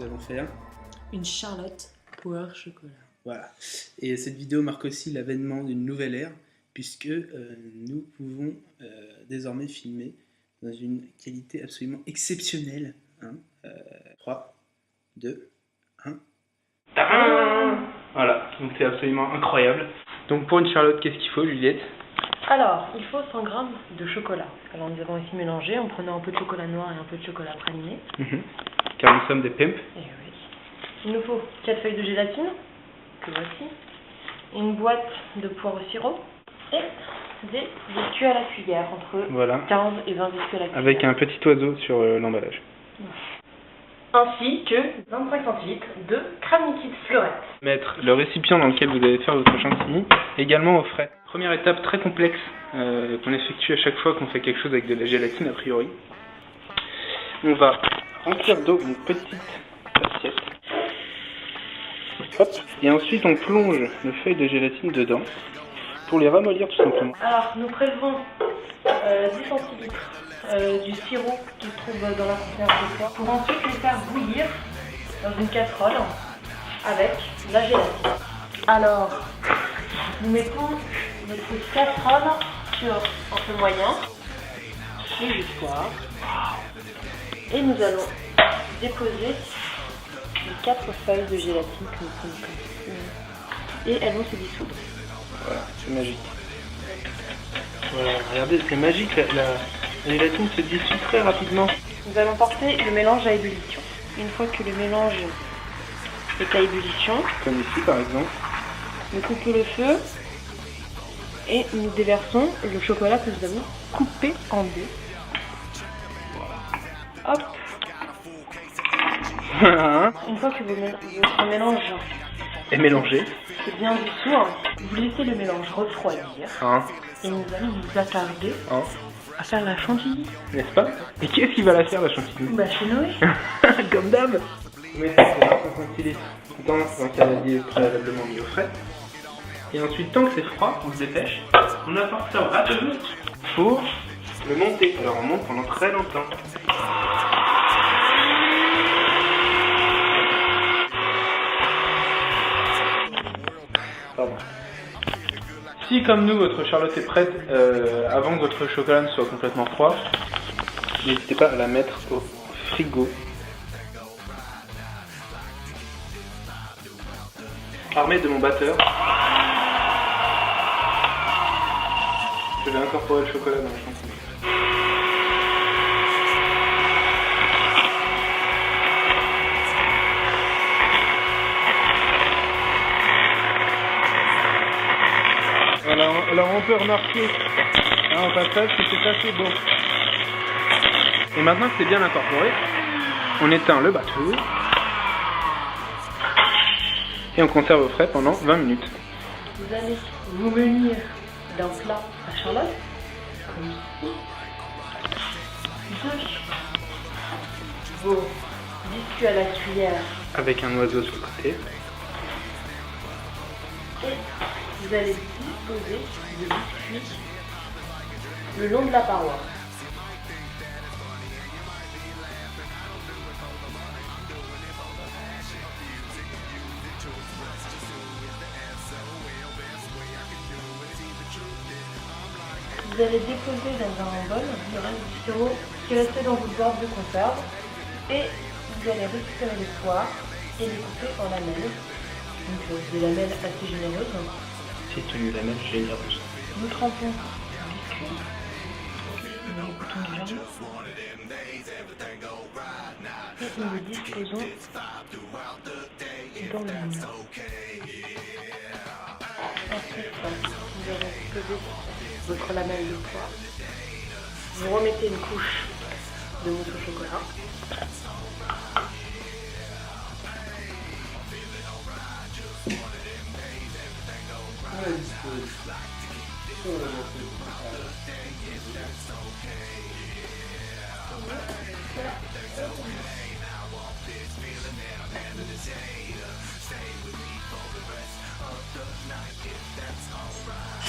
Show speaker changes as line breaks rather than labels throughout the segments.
nous allons faire
une Charlotte Power Chocolat.
Voilà. Et cette vidéo marque aussi l'avènement d'une nouvelle ère, puisque nous pouvons désormais filmer dans une qualité absolument exceptionnelle. 3, 2, 1. Voilà, donc c'est absolument incroyable. Donc pour une Charlotte, qu'est-ce qu'il faut, Juliette?
Alors, il faut 100 g de chocolat. Alors nous avons ici mélangé en prenant un peu de chocolat noir et un peu de chocolat praliné.
Car nous sommes des pimps.
Et oui. Il nous faut 4 feuilles de gélatine, que voici, une boîte de poire au sirop et des biscuits à la cuillère, entre 15 et 20 biscuits à la cuillère.
Avec un petit oiseau sur l'emballage.
Ainsi que 25 centilitres de crème liquide fleurette.
Mettre le récipient dans lequel vous allez faire votre chantilly également au frais. Première étape très complexe qu'on effectue à chaque fois qu'on fait quelque chose avec de la gélatine a priori. On va remplir d'eau une petite assiette. Hop. Et ensuite on plonge les feuilles de gélatine dedans pour les ramollir tout simplement.
Alors nous prélevons 10 centilitres du sirop qui se trouve dans la conserve de poire pour ensuite les faire bouillir dans une casserole avec la gélatine. Alors nous mettons notre casserole sur un feu moyen et jusqu'à et nous allons déposer les 4 feuilles de gélatine que nous prenons et elles vont se dissoudre.
Voilà, c'est magique. Voilà, regardez, c'est magique, la gélatine se dissout très rapidement.
Nous allons porter le mélange à ébullition. Une fois que le mélange est à ébullition,
comme ici par exemple,
nous coupons le feu et nous déversons le chocolat que nous avons coupé en deux. Hop. Une fois que votre mélange
est mélangé,
c'est bien dissous, vous laissez le mélange refroidir et nous allons nous attarder à faire la chantilly.
N'est-ce pas? Et qui est-ce qui va la faire, la chantilly?
Bah chez Noé.
Comme d'hab. Vous mettez 25 centilitres dans un cavalier préalablement mis au frais. Et ensuite, tant que c'est froid, on se dépêche, on apporte ça au râtelier pour le monter. Alors on monte pendant très longtemps. Pardon. Si comme nous votre Charlotte est prête avant que votre chocolat ne soit complètement froid, n'hésitez pas à la mettre au frigo. Armé de mon batteur, je vais incorporer le chocolat dans la chantilly. Voilà, alors on peut remarquer au passage que c'est assez beau. Et maintenant que c'est bien incorporé, on éteint le batteur et on conserve au frais pendant 20 minutes.
Vous allez vous munir d'un plat à Charlotte, comme ici, de vos biscuits à la cuillère
avec un oiseau sur le côté.
Et vous allez disposer de biscuits le long de la paroi. Vous allez déposer dans un bol le reste du sirop qui restait dans votre boîte de conserve et vous allez récupérer les poires et les couper en lamelles. Donc des lamelles assez généreuses.
C'est une lamelle généreuse.
Nous trempons le biscuit. Nous les goûtons déjà. Et nous les disposons dans le moule. Ensuite, vous allez disposer votre lamelle de poire. Vous remettez une couche de mousse au chocolat.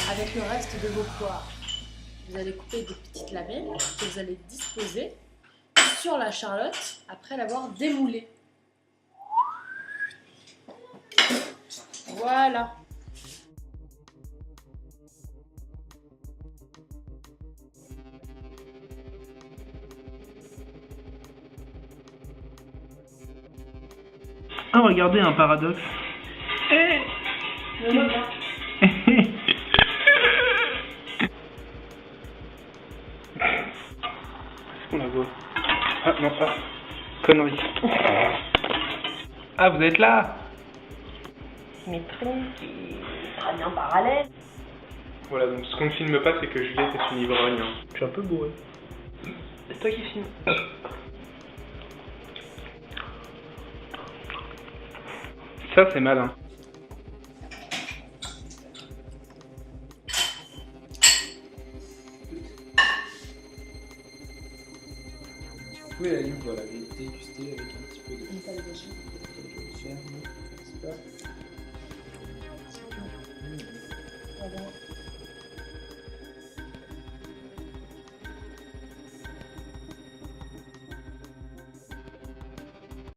Avec le reste de vos poires, vous allez couper des petites lamelles que vous allez disposer sur la charlotte après l'avoir démoulée. Voilà.
Ah, regardez, un paradoxe. Est-ce qu'on la voit? Ah non, ah, connerie. Ah, vous êtes là?
Symétrie qui sera bien parallèle.
Voilà, donc ce qu'on ne filme pas, c'est que Juliette est une ivrogne. Hein. Je suis un peu bourré. C'est toi qui filmes. Ça, c'est malin. Oui, la limite, voilà, déguster avec un petit peu de... Une taille de chair, c'est pas...